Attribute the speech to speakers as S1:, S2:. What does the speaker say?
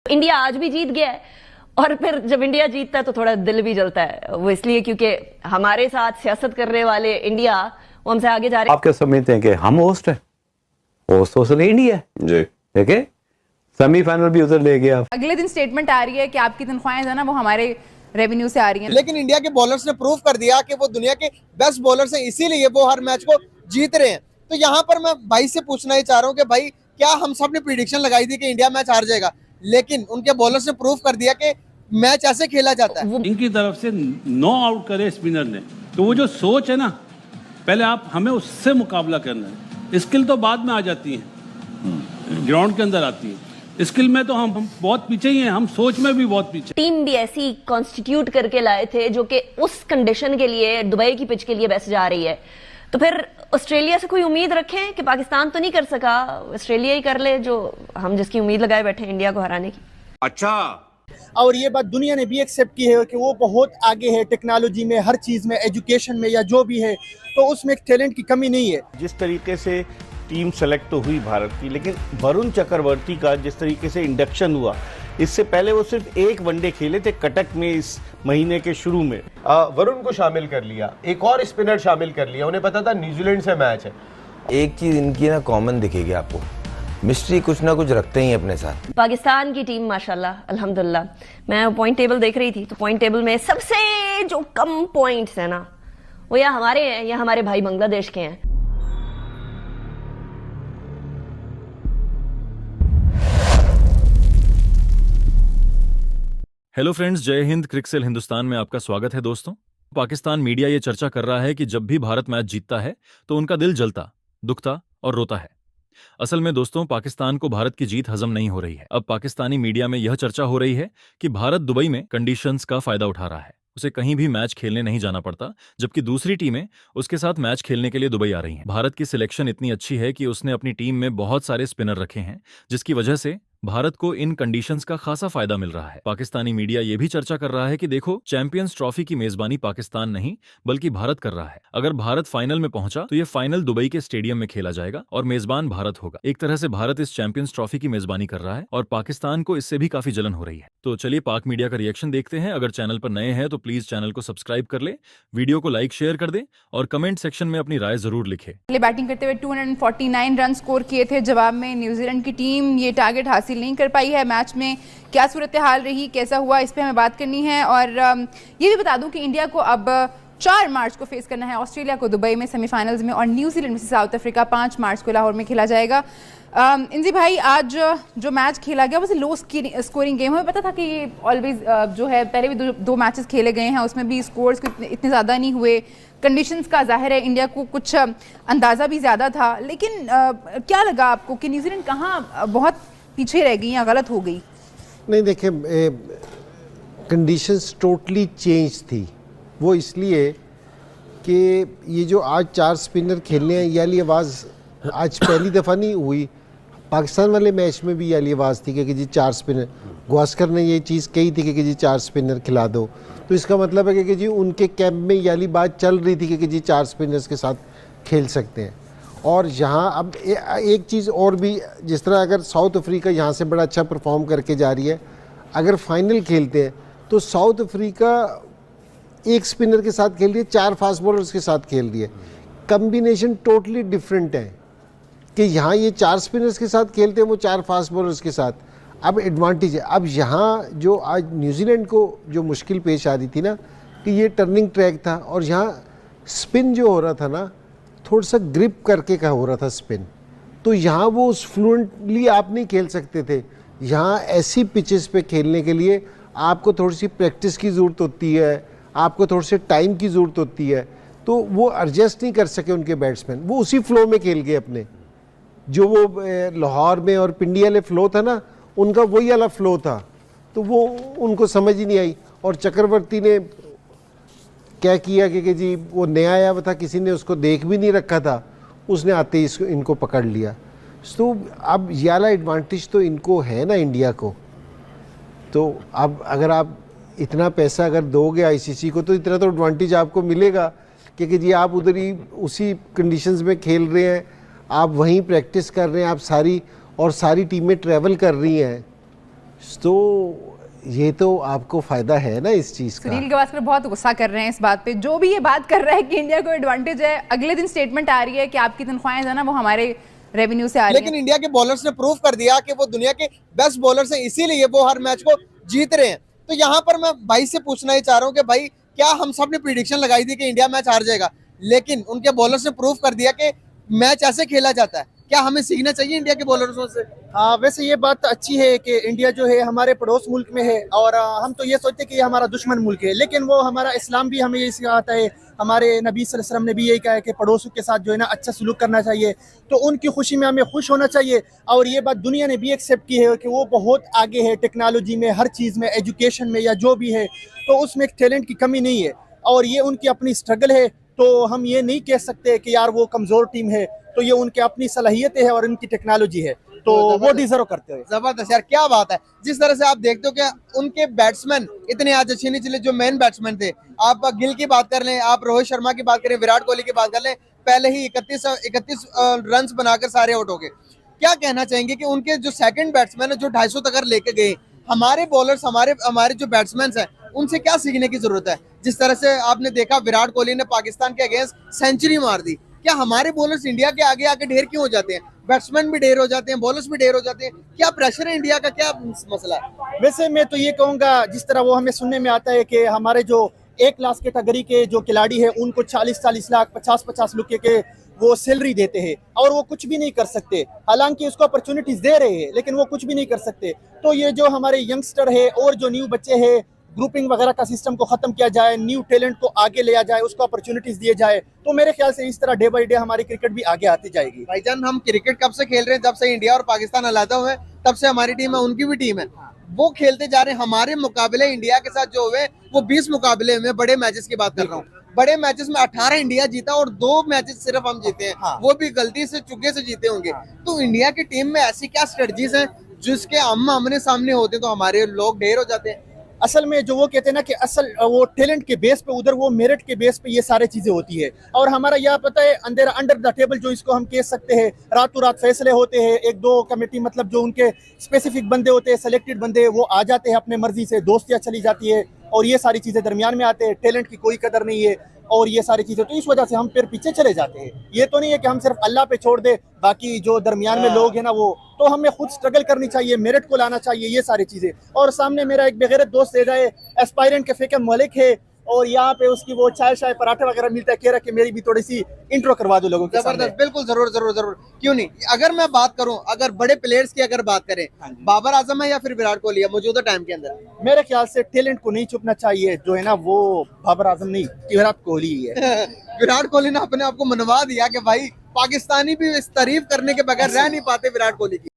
S1: India आज भी जीत गया है, और फिर जब इंडिया जीतता है तो थोड़ा दिल भी जलता है। वो इसलिए क्योंकि हमारे साथ सियासत करने वाले इंडिया वो हमसे आगे जा रहे हैं।
S2: आप क्या समझते हैं कि हम होस्ट हैं? होस्ट तो उसने इंडिया है जी, देखे सेमीफाइनल भी उधर ले गया।
S3: अगले दिन स्टेटमेंट आ रही है कि आपकी तनख्वाहें जो है ना वो हमारे रेवेन्यू से आ रही हैं।
S4: लेकिन इंडिया के बॉलर्स ने प्रूव कर दिया कि वो दुनिया के बेस्ट बॉलर्स हैं, इसीलिए वो हर मैच को जीत रहे हैं। तो यहाँ पर मैं भाई से पूछना ही चाह रहा हूँ कि भाई क्या हम सब ने प्रिडिक्शन लगाई थी कि इंडिया मैच हार जाएगा, लेकिन उनके बॉलर्स ने प्रूव कर दिया कि मैच ऐसे खेला जाता है।
S5: इनकी तरफ से 9 आउट करे स्पिनर ने, तो वो जो सोच है ना, पहले आप हमें उससे मुकाबला करना है। स्किल तो बाद में आ जाती है, ग्राउंड के अंदर आती है। स्किल में तो हम बहुत पीछे ही हैं, हम सोच में भी बहुत पीछे।
S1: टीम भी ऐसी कॉन्स्टिट्यूट करके लाए थे जो कि उस कंडीशन के लिए, दुबई की पिच के लिए बेस्ट जा रही है। तो फिर ऑस्ट्रेलिया से कोई उम्मीद रखें कि पाकिस्तान तो नहीं कर सका, ऑस्ट्रेलिया ही कर ले जो हम जिसकी उम्मीद लगाए बैठे इंडिया को हराने की।
S6: अच्छा,
S4: और ये बात दुनिया ने भी एक्सेप्ट की है कि वो बहुत आगे है टेक्नोलॉजी में, हर चीज में, एजुकेशन में या जो भी है, तो उसमें एक टैलेंट की कमी नहीं है।
S7: जिस तरीके से टीम सेलेक्ट तो हुई भारत की, लेकिन वरुण चक्रवर्ती का जिस तरीके से इंडक्शन हुआ, इससे पहले वो सिर्फ एक वनडे खेले थे कटक में इस महीने के शुरू में।
S6: वरुण को शामिल कर लिया, एक और स्पिनर शामिल कर लिया, उन्हें पता था न्यूजीलैंड से मैच है।
S8: एक चीज इनकी ना कॉमन दिखेगी आपको, मिस्ट्री कुछ ना कुछ रखते ही अपने साथ।
S1: पाकिस्तान की टीम माशाल्लाह अल्हम्दुलिल्लाह, मैं पॉइंट टेबल देख रही थी तो पॉइंट टेबल में सबसे जो कम पॉइंट्स है ना वो या हमारे हैं या हमारे भाई बांग्लादेश के हैं।
S9: हेलो फ्रेंड्स, जय हिंद। क्रिकसेल हिंदुस्तान में आपका स्वागत है दोस्तों। पाकिस्तान मीडिया ये चर्चा कर रहा है कि जब भी भारत मैच जीतता है तो उनका दिल जलता, दुखता और रोता है। असल में दोस्तों, पाकिस्तान को भारत की जीत हजम नहीं हो रही है। अब पाकिस्तानी मीडिया में यह चर्चा हो रही है कि भारत दुबई में कंडीशंस का फायदा उठा रहा है, उसे कहीं भी मैच खेलने नहीं जाना पड़ता, जबकि दूसरी टीमें उसके साथ मैच खेलने के लिए दुबई आ रही हैं। भारत की सिलेक्शन इतनी अच्छी है कि उसने अपनी टीम में बहुत सारे स्पिनर रखे हैं, जिसकी वजह से भारत को इन कंडीशंस का खासा फायदा मिल रहा है। पाकिस्तानी मीडिया ये भी चर्चा कर रहा है कि देखो, चैंपियंस ट्रॉफी की मेजबानी पाकिस्तान नहीं बल्कि भारत कर रहा है। अगर भारत फाइनल में पहुंचा तो ये फाइनल दुबई के स्टेडियम में खेला जाएगा और मेजबान भारत होगा। एक तरह से भारत इस चैंपियंस ट्रॉफी की मेजबानी कर रहा है और पाकिस्तान को इससे भी काफी जलन हो रही है। तो चलिए पाक मीडिया का रिएक्शन देखते हैं। अगर चैनल पर नए हैं तो प्लीज चैनल को सब्सक्राइब कर ले, वीडियो को लाइक शेयर कर दे और कमेंट सेक्शन में अपनी राय जरूर लिखे।
S3: बैटिंग करते हुए 249 रन स्कोर किए थे। जवाब में न्यूजीलैंड की टीम ये टारगेट हासिल नहीं कर पाई है। मैच में क्या सूरत हाल रही, कैसा हुआ, इस पे हमें बात करनी है। और ये भी बता दूं कि इंडिया को अब 4 मार्च को फेस करना है ऑस्ट्रेलिया को दुबई में सेमीफाइनल्स में, और न्यूजीलैंड में साउथ अफ्रीका 5 मार्च को लाहौर में खेला जाएगा। इंजी भाई, आज जो मैच खेला गया वो लो स्कोरिंग गेम है। हमें पता था कि ये ऑलवेज जो है, पहले भी दो मैचेस खेले गए हैं, उसमें भी स्कोर्स इतने ज़्यादा नहीं हुए। कंडीशंस का जाहिर है इंडिया को कुछ अंदाज़ा भी ज़्यादा था, लेकिन क्या लगा आपको कि न्यूजीलैंड कहाँ बहुत पीछे रह गई या गलत हो गई?
S10: नहीं, देखिए, कंडीशंस टोटली चेंज थी। वो इसलिए कि ये जो आज 4 स्पिनर खेलने हैं, ये वाली आवाज़ आज पहली दफ़ा नहीं हुई। पाकिस्तान वाले मैच में भी ये वाली आवाज़ थी कि जी 4 स्पिनर, गवास्कर ने ये चीज़ कही थी कि जी 4 स्पिनर खिला दो। तो इसका मतलब है कि जी उनके कैंप में ये वाली बात चल रही थी कि जी 4 स्पिनर्स के साथ खेल सकते हैं। और यहाँ अब एक चीज़ और भी, जिस तरह अगर साउथ अफ्रीका यहाँ से बड़ा अच्छा परफॉर्म करके जा रही है, अगर फाइनल खेलते हैं तो साउथ अफ्रीका एक स्पिनर के साथ खेल रही है, 4 फास्ट बॉलर्स के साथ खेल रही है। कम्बिनेशन टोटली डिफरेंट है कि यहाँ ये 4 स्पिनर्स के साथ खेलते हैं, वो 4 फास्ट बॉलर्स के साथ। अब एडवांटेज है। अब यहाँ जो आज न्यूजीलैंड को जो मुश्किल पेश आ रही थी ना, कि ये टर्निंग ट्रैक था और यहाँ स्पिन जो हो रहा था ना, थोड़ा सा ग्रिप करके का हो रहा था स्पिन, तो यहाँ वो फ्लुएंटली आप नहीं खेल सकते थे। यहाँ ऐसी पिचेस पे खेलने के लिए आपको थोड़ी सी प्रैक्टिस की ज़रूरत होती है, आपको थोड़ी सी टाइम की ज़रूरत होती है। तो वो एडजस्ट नहीं कर सके उनके बैट्समैन, वो उसी फ्लो में खेल गए अपने। जो वो लाहौर में और पिंडी वाले फ्लो था ना, उनका वही वाला फ्लो था, तो वो उनको समझ ही नहीं आई। और चक्रवर्ती ने क्या किया कि जी वो नया आया हुआ था, किसी ने उसको देख भी नहीं रखा था, उसने आते ही इनको पकड़ लिया। तो अब ये वाला एडवांटेज तो इनको है ना इंडिया को। तो अब अगर आप इतना पैसा अगर दोगे आईसीसी को, तो इतना तो एडवांटेज आपको मिलेगा क्योंकि जी आप उधर ही उसी कंडीशंस में खेल रहे हैं, आप वहीं प्रैक्टिस कर रहे हैं, आप सारी टीमें ट्रैवल कर रही हैं। तो ये तो आपको फायदा है ना इस चीज का।
S3: सुनील गावस्कर बहुत गुस्सा कर रहे हैं इस बात पे। जो भी ये बात कर रहा है कि इंडिया को एडवांटेज है, अगले दिन स्टेटमेंट आ रही है कि आपकी तनख्वाहें जो है ना वो हमारे रेवेन्यू से आ रही है।
S4: लेकिन इंडिया के बॉलर्स ने प्रूव कर दिया कि वो दुनिया के बेस्ट बॉलर्स हैं, इसीलिए वो हर मैच को जीत रहे हैं। तो यहाँ पर मैं भाई से पूछना ही चाह रहा हूँ कि भाई क्या हम सब ने प्रिडिक्शन लगाई थी कि इंडिया मैच हार जाएगा, लेकिन उनके बॉलर्स ने प्रूव कर दिया कि मैच ऐसे खेला जाता है। क्या हमें सीखना चाहिए इंडिया के बॉलर्सों से?
S11: हाँ, वैसे ये बात अच्छी है कि इंडिया जो है हमारे पड़ोस मुल्क में है और हम तो ये सोचते हैं कि ये हमारा दुश्मन मुल्क है, लेकिन वो हमारा इस्लाम भी हमें ये सिखाता है, हमारे नबी सल्लल्लाहु अलैहि वसल्लम ने भी यही कहा है कि पड़ोसों के साथ जो है ना अच्छा सलूक करना चाहिए। तो उनकी खुशी में हमें खुश होना चाहिए। और ये बात दुनिया ने भी एक्सेप्ट की है कि वो बहुत आगे है टेक्नोलॉजी में, हर चीज़ में, एजुकेशन में या जो भी है, तो उसमें एक टैलेंट की कमी नहीं है और ये उनकी अपनी स्ट्रगल है। तो हम ये नहीं कह सकते कि यार वो कमज़ोर टीम है, तो ये उनके अपनी सलाहियतें हैं और उनकी टेक्नोलॉजी है, तो वो डिजर्व करते हैं।
S4: जबरदस्त यार, क्या बात है। जिस तरह से आप देखते हो कि उनके बैट्समैन इतने आज अच्छे नहीं चले, जो मेन बैट्समैन थे। आप गिल की बात कर लें, आप रोहित शर्मा की बात करें, विराट कोहली की बात कर लें, पहले ही 31 रन बनाकर सारे आउट हो गए। क्या कहना चाहेंगे कि उनके जो सेकंड बैट्समैन है, जो 250 तक लेके गए, हमारे बॉलर्स, हमारे जो बैट्समैन हैं, उनसे क्या सीखने की जरूरत है? जिस तरह से आपने देखा विराट कोहली ने पाकिस्तान के अगेंस्ट सेंचुरी मार दी, क्या हमारे बॉलर्स इंडिया के आगे आके ढेर क्यों हो जाते हैं? बैट्समैन भी ढेर हो जाते हैं, बॉलर्स भी ढेर हो जाते हैं। क्या प्रेशर है इंडिया का, क्या मसला है?
S11: वैसे मैं तो ये कहूँगा, जिस तरह वो हमें सुनने में आता है कि हमारे जो A क्लास कैटेगरी के जो खिलाड़ी है उनको 40-40 लाख, 50-50 लाख के वो सैलरी देते हैं और वो कुछ भी नहीं कर सकते। हालांकि उसको अपॉर्चुनिटीज दे रहे हैं, लेकिन वो कुछ भी नहीं कर सकते। तो ये जो हमारे यंगस्टर है और जो न्यू बच्चे हैं, ग्रुपिंग वगैरह का सिस्टम को खत्म किया जाए, न्यू टैलेंट को आगे लिया जाए, उसको अपॉर्चुनिटीज दिए जाए, तो मेरे ख्याल से इस तरह डे बाय डे हमारी क्रिकेट भी आगे आती जाएगी।
S4: भाईजान, हम क्रिकेट कब से खेल रहे हैं? जब से इंडिया और पाकिस्तान अलग हुए तब से हमारी टीम है, उनकी भी टीम है, वो खेलते जा रहे हैं। हमारे मुकाबले इंडिया के साथ जो हुए वो 20 मुकाबले हुए, बड़े मैचेस की बात कर रहा हूँ। बड़े मैचेस में 18 इंडिया जीता और 2 मैचेस सिर्फ हम जीते हैं। वो भी गलती से, चुके से जीते होंगे। तो इंडिया की टीम में ऐसी क्या स्ट्रेटजीज हैं जिसके आमने सामने होते तो हमारे लोग ढेर हो जाते हैं?
S11: असल में जो वो कहते हैं ना कि असल वो टैलेंट के बेस पे, उधर वो मेरिट के बेस पे ये सारी चीजें होती है। और हमारा यह पता है अंदर अंडर द टेबल जो इसको हम कह सकते हैं, रातों रात फैसले होते हैं। 1-2 कमेटी, मतलब जो उनके स्पेसिफिक बंदे होते हैं, सेलेक्टेड बंदे, वो आ जाते हैं अपने मर्जी से, दोस्तियाँ चली जाती है और ये सारी चीजें दरमियान में आते हैं। टैलेंट की कोई कदर नहीं है और ये सारी चीजें, तो इस वजह से हम फिर पीछे चले जाते हैं। ये तो नहीं है कि हम सिर्फ अल्लाह पे छोड़ दे, बाकी जो दरमियान में लोग हैं ना वो, तो हमें खुद स्ट्रगल करनी चाहिए, मेरिट को लाना चाहिए, ये सारी चीजें। और सामने मेरा एक बेगैरत दोस्त रह जाए, एस्पायरेंट के फेके मलिक है और यहाँ पे उसकी वो चाय पराठे वगैरह मिलता है, कह रहा कि मेरी भी थोड़ी सी इंट्रो करवा दो लोगों के सामने।
S4: जबरदस्त, बिल्कुल, जरूर जरूर जरूर, क्यों नहीं। अगर मैं बात करूं, अगर बड़े प्लेयर्स की अगर बात करें, बाबर आजम है या फिर विराट कोहली है मौजूदा टाइम के अंदर?
S11: मेरे ख्याल से टैलेंट को नहीं छुपना चाहिए, जो है ना वो बाबर आजम नहीं, विराट कोहली ही है।
S4: विराट कोहली ने अपने आप को मनवा दिया कि भाई पाकिस्तानी भी इस तारीफ करने के बगैर रह नहीं पाते विराट कोहली की।